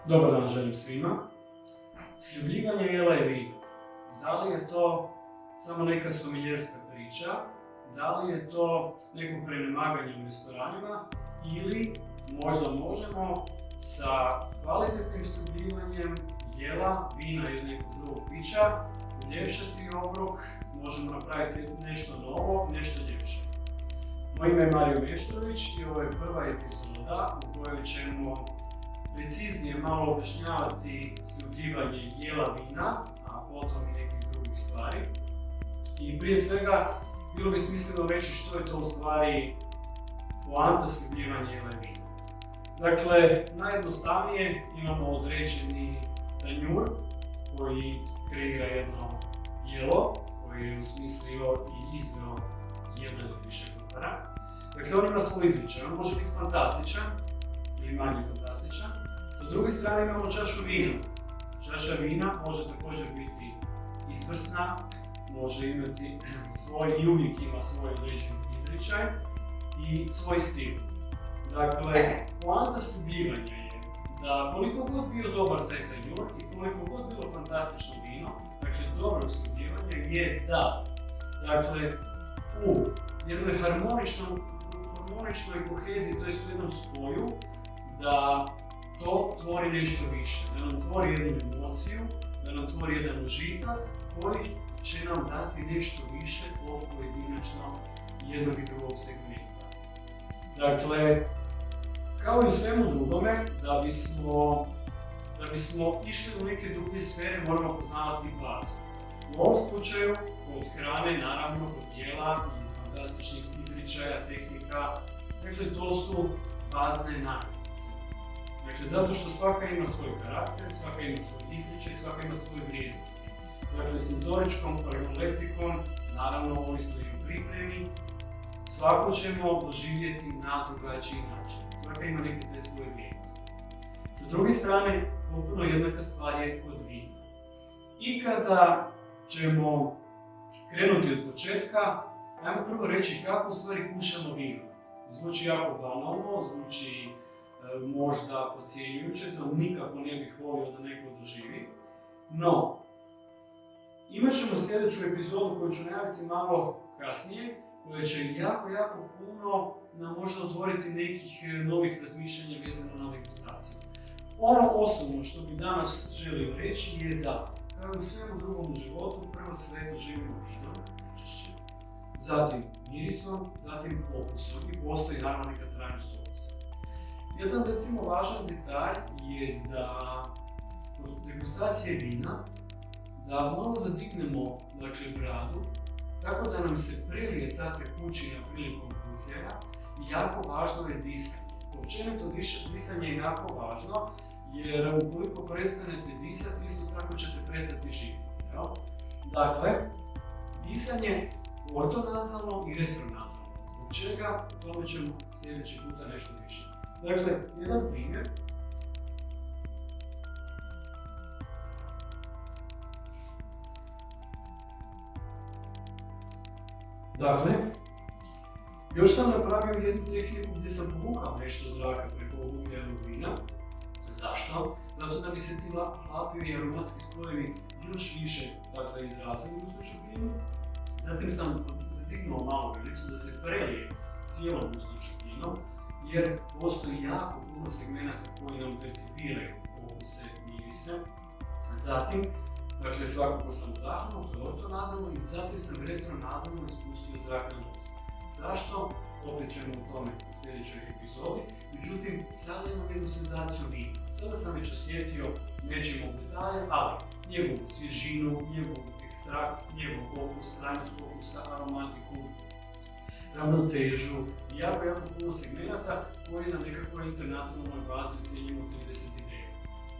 Dobar dan želim svima. Sljubljivanje jela i vina. Da li je to samo neka somiljerska priča? Da li je to neko prenemaganje u restoranima? Ili možda možemo sa kvalitetnim sljubljivanjem jela, vina ili nekog drugog pića uljepšati obrok, možemo napraviti nešto novo, nešto ljepše. Moje ime je Mario Meštrović i ovo je prva epizoda u kojoj ćemo preciznije malo objašnjavati sljubljivanje jela, vina, a potom i nekih drugih stvari. I prije svega, bilo bi smisleno reći što je to u stvari poanta sljubljivanja jela i vina. Dakle, najjednostavnije imamo određeni tanjur koji kreira jedno jelo, koji je osmislio i izveo jedan ili više kuhara. Dakle, on ima svoj izričaj, on može biti fantastičan ili manje fantastičan. Sa druge strane imamo čašu vina. Čaša vina može također biti izvrsna, može imati svoj i uvijek ima svoj određeni izričaj i svoj stil. Dakle, poanta sljubljivanja je da koliko god bio dobar taj tanjur i koliko god bilo fantastično vino, dakle dobro sljubljivanje je da, dakle, u jednoj harmoničnoj koheziji, to jest u jednom spoju, da to tvori nešto više, da nam tvori jednu emociju, da nam tvori jedan užitak koji će nam dati nešto više od pojedinačno jednog i drugog segmenta. Dakle, kao i u svemu drugome, da bismo išli u neke dublje sfere, moramo poznavati bazu. U ovom slučaju, od hrane, naravno, od jela i fantastičnih izričaja, tehnika, dakle, to su bazne namirnice. Dakle, zato što svaka ima svoj karakter, svaka ima svoj izričaj, svaka ima svoje vrijednosti. Dakle, senzoričkom, organoleptikom, naravno, ovisno i u pripremi, svako ćemo doživjeti na drugačiji način. Svaka ima neke te svoje vrijednosti. Sa druge strane, potpuno jednaka stvar je kod vina. I kada ćemo krenuti od početka, ajmo prvo reći kako u stvari kušamo vino. Zvuči jako banalno, zvuči možda podcjenjujuće, to nikako ne bih volio da neko doživi. No, imat ćemo sljedeću epizodu koju ću najaviti malo kasnije, koja će jako puno nam možda otvoriti nekih novih razmišljanja vezano na degustaciju. Ono osnovno što bi danas želio reći je da, kao i u svemu drugom u životu, prvo sve doživimo vinom, zatim mirisom, zatim okusom i postoji naravno neka trajnost okusa. Jedan recimo važan detalj je da kod degustacije vina da malo zadignemo bradu, tako da nam se prelije ta tekućina prilikom kuhljanja i jako važno je disanje. Općenito disanje je jako važno jer ukoliko prestanete disati, isto tako ćete prestati živjeti. Dakle, disanje ortonazalno i retronazalno. Zbog čega? O tome ćemo sljedeći puta nešto više. Dakle, jedan primjer. Dakle, još sam napravio jednu tehniku gdje sam povukao nešto zraka preko ugljenog vina. Zašto? Zato da bi se ti hlapivi i aromatski spojevi još više izrazili u slučaju. Zatim sam zadignuo malo vilicu da se prelije cijelom gustoću vinom, jer postoji jako puno segmenata koji nam percipiraju okuse i mirise. Zatim, svakako sam udahnuo, to je ortonazalno, i zatim sam retronazalno ispustio zrak na nos. Zašto? Opet ćemo o tome u sljedećoj epizodi. Međutim, sada imam jednu senzaciju vina. Sada sam već osjetio nečemu detalje, ali njegovu svježinu, njegov ekstrakt, njegov okus, trajnost okusa, aromatiku, ravnotežu, jako puno segmenata koji na nekakvoj internacionalnoj bazi ocjenjujemo 39.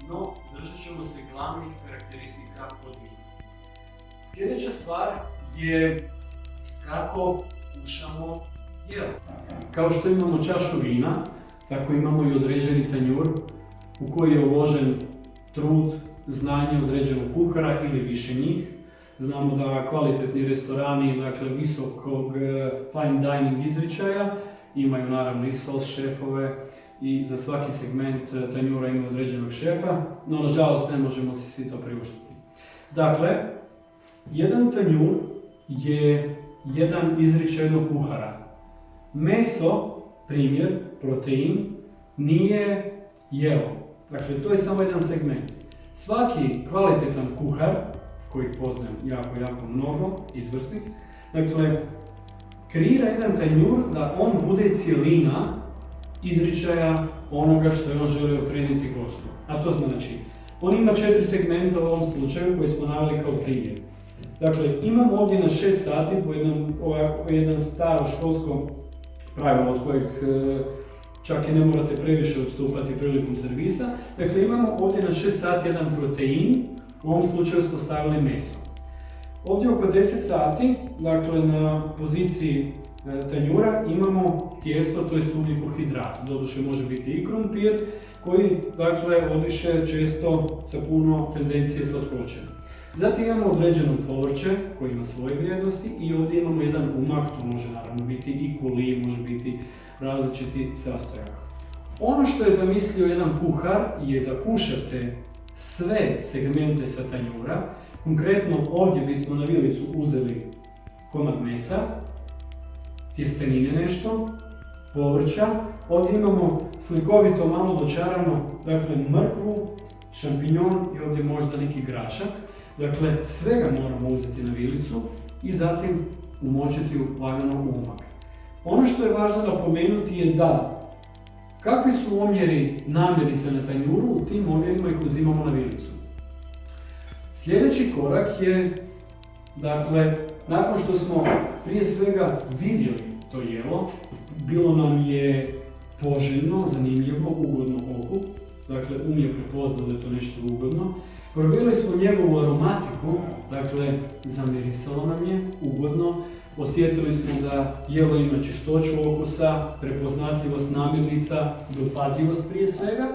No, držat ćemo se glavnih karakteristika kod vina. Sljedeća stvar je kako kušamo jelo. Kao što imamo čašu vina, tako imamo i određeni tanjur u koji je uložen trud, znanje određenog kuhara ili više njih. Znamo da kvalitetni restorani, visokog fine dining izričaja, imaju naravno i sos šefove, i za svaki segment tanjura ima određenog šefa, no nažalost ne možemo si svi to priuštiti. Dakle, jedan tanjur je jedan izričaj jednog kuhara. Meso, primjer, protein, nije jelo. Dakle, to je samo jedan segment. Svaki kvalitetan kuhar, koji poznajem jako mnogo, izvrsnih, dakle, kreira jedan tanjur da on bude cijelina izričaja onoga što je on želi okrenuti gostu. A to znači, on ima 4 segmenta u ovom slučaju koji smo naveli kao primjer. Dakle, imamo ovdje na 6 sati po jedan staro školsko pravilo od kojeg čak i ne morate previše odstupati prilikom servisa. Dakle, imamo ovdje na 6 sati jedan protein, u ovom slučaju smo stavili meso. Ovdje oko 10 sati, dakle na poziciji tanjura imamo tijesto, to je ugljikohidrat. Doduše može biti i krumpir koji dakle odiše često sa puno tendencije slatkoće. Zatim imamo određeno povrće koje ima svoje vrijednosti i ovdje imamo jedan umak, to može naravno biti i kuli, može biti različiti sastojak. Ono što je zamislio jedan kuhar je da kušate sve segmente sa tanjura. Konkretno ovdje bismo na vilicu uzeli komad mesa, tjestenine nešto, povrća. Ovdje imamo slikovito malo dočarano, dakle mrkvu, šampinjon i ovdje možda neki grašak. Dakle, svega moramo uzeti na vilicu i zatim umočiti u lagano umak. Ono što je važno napomenuti je da kakvi su omjeri namirnica na tanjuru, u tim omjerima ih uzimamo na vilicu. Sljedeći korak je, dakle, nakon što smo prije svega vidjeli to jelo, bilo nam je poželjno, zanimljivo, ugodno oku, dakle je prepoznao da je to nešto ugodno. Provjerili smo njegovu aromatiku, dakle zamirisalo nam je ugodno, osjetili smo da jelo ima čistoću okusa, prepoznatljivost namirnica, dopadljivost prije svega.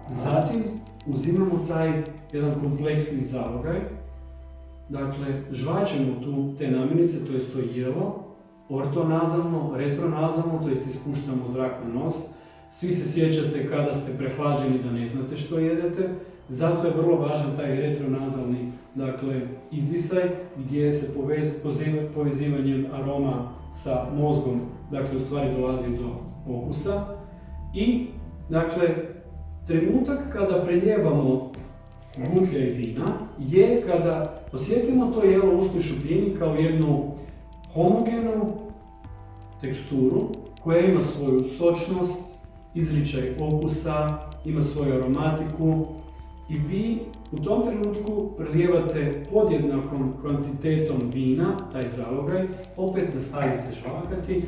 Zatim uzimamo taj jedan kompleksni zalogaj, dakle žvačemo tu te namirnice, to jest to jelo, ortonazalno, retronazalno, to jest ispuštamo zrak na nos. Svi se sjećate kada ste prehlađeni da ne znate što jedete, zato je vrlo važan taj retronazalni, dakle, izdisaj gdje se povezivanjem aroma sa mozgom, dakle, u stvari dolazi do okusa. I, dakle, trenutak kada prelijevamo gutlje i vina je kada osjetimo to jelo u usnoj šupljini kao jednu homogenu teksturu koja ima svoju sočnost, izričaj okusa, ima svoju aromatiku i vi u tom trenutku prelijevate podjednakom kvantitetom vina, taj zalogaj, opet nastavite žvakati,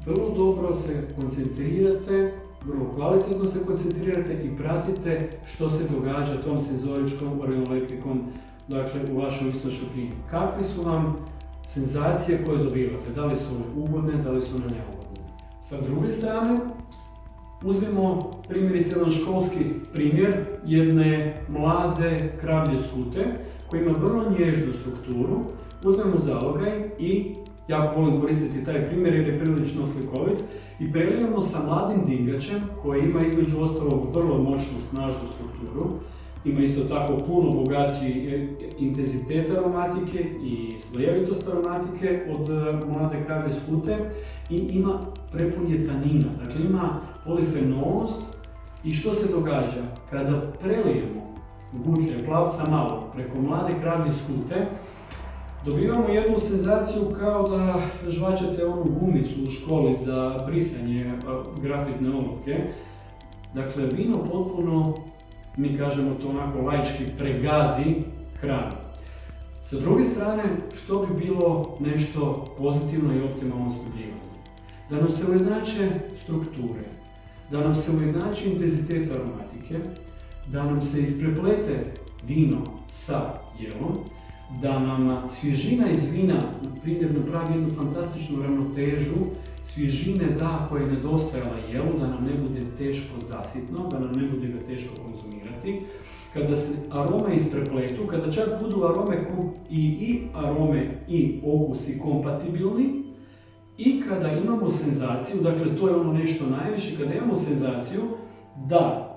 vrlo dobro se koncentrirate, vrlo kvalitetno se koncentrirate i pratite što se događa tom senzoričkom organoleptikom, dakle u vašoj usnoj šupljini. Kakve su vam senzacije koje dobivate? Da li su one ugodne, da li su one neugodne? Sa druge strane, uzmimo primjerice jedan školski primjer jedne mlade kravlje skute koja ima vrlo nježnu strukturu. Uzmemo zalogaj i jako volim koristiti taj primjer jer je prilično slikovit i prelijevamo sa mladim dingačem koji ima između ostalog vrlo moćnu, snažnu strukturu. Ima isto tako puno bogatiji intenzitet aromatike i slojevitost aromatike od mlade kravlje skute i ima prepun je tanina, dakle ima polifenolost. I što se događa? Kada prelijemo gutlje plavca malo preko mlade kravlje skute, dobivamo jednu senzaciju kao da žvačate onu gumicu u školi za brisanje grafitne olovke. Dakle, vino potpuno, mi kažemo to onako laički, pregazi hranu. Sa druge strane, što bi bilo nešto pozitivno i optimalno sljubljivanje? Da nam se ujednače strukture, da nam se ujednači intenzitet aromatike, da nam se ispreplete vino sa jelom, da nam svježina iz vina primjerno pravi jednu fantastičnu ravnotežu, svježine da koja je nedostajala jelu, da nam ne bude teško zasitno, da nam ne bude ga teško konzumirati. Kada se arome isprepletu, kada čak budu arome i okusi kompatibilni, i kada imamo senzaciju, dakle to je ono nešto najviše, kada imamo senzaciju da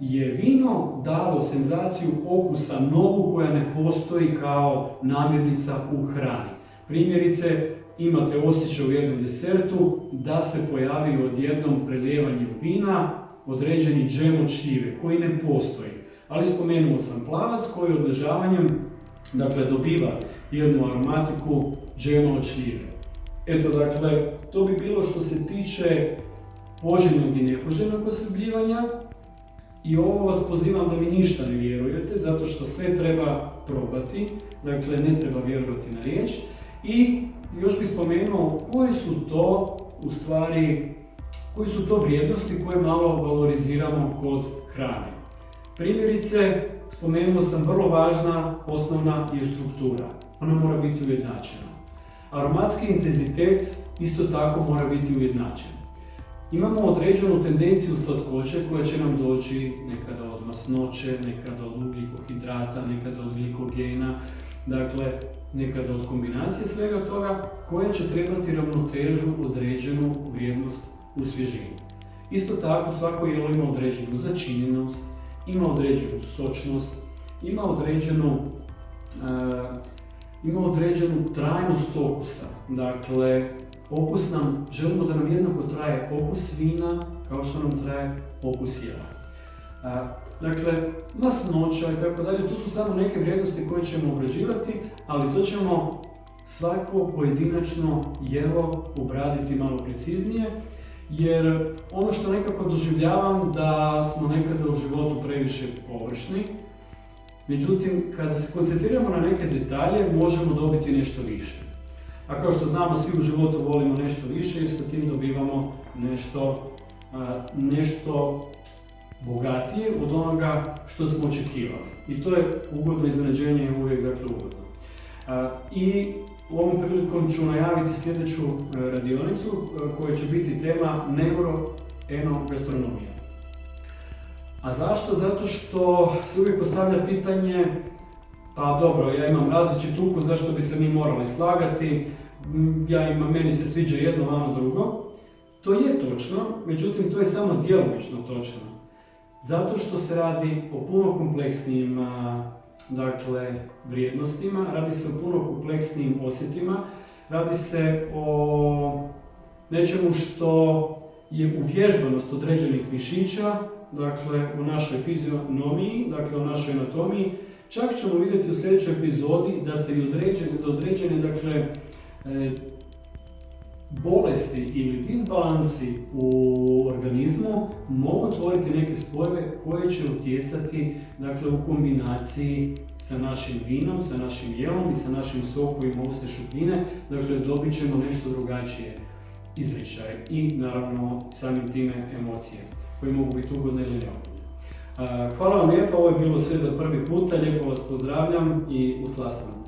je vino dalo senzaciju okusa novu koja ne postoji kao namirnica u hrani. Primjerice, imate osjećaj u jednom desertu da se pojavi odjednom prelijevanjem vina određeni džem od šljive koji ne postoji. Ali spomenuo sam plavac koji odležavanjem dobiva jednu aromatiku džema od šljive. Eto, dakle, to bi bilo što se tiče poželjnog i nepoželjnog osljubljivanja. I ovo vas pozivam da mi ništa ne vjerujete, zato što sve treba probati, dakle ne treba vjerovati na riječ. I još bih spomenuo koje su to vrijednosti koje malo valoriziramo kod hrane. Primjerice, spomenuo sam vrlo važna, osnovna je struktura. Ona mora biti ujednačena. Aromatski intenzitet isto tako mora biti ujednačen. Imamo određenu tendenciju slatkoće koja će nam doći nekada od masnoće, nekada od ugljikohidrata, nekada od glikogena, dakle nekada od kombinacije svega toga koja će trebati ravnotežu, određenu vrijednost u svježini. Isto tako svako jelo ima određenu začinjenost, ima određenu sočnost, ima određenu trajnost okusa. Dakle, želimo da nam jednako traje okus vina kao što nam traje okus jela. Dakle, masnoća i tako dalje, to su samo neke vrijednosti koje ćemo obrađivati, ali to ćemo svako pojedinačno jelo obraditi malo preciznije, jer ono što nekako doživljavam da smo nekada u životu previše površni, međutim, kada se koncentriramo na neke detalje, možemo dobiti nešto više. A kao što znamo, svi u životu volimo nešto više jer sa tim dobivamo nešto bogatije od onoga što smo očekivali. I to je ugodno iznenađenje, uvijek ugodno. I ovom prilikom ću najaviti sljedeću radionicu koja će biti tema neuroenogastronomija. A zašto? Zato što se uvijek postavlja pitanje, pa dobro, ja imam različit ukus, zašto bi se mi morali slagati, meni se sviđa jedno, vama drugo. To je točno, međutim to je samo djelomično točno. Zato što se radi o puno kompleksnijim vrijednostima, radi se o puno kompleksnijim osjetima, radi se o nečemu što je uvježbanost određenih mišića, dakle u našoj fizionomiji, dakle u našoj anatomiji. Čak ćemo vidjeti u sljedećoj epizodi da se i određene bolesti ili disbalansi u organizmu mogu tvoriti neke spojeve koje će utjecati u kombinaciji sa našim vinom, sa našim jelom i sa našim sokovima usne šupljine. Dakle, dobit ćemo nešto drugačije izričaje i naravno samim time emocije koje mogu biti ugodne ili neugodne. Hvala vam lijepo, ovo je bilo sve za prvi puta, lijepo vas pozdravljam i u slastavu.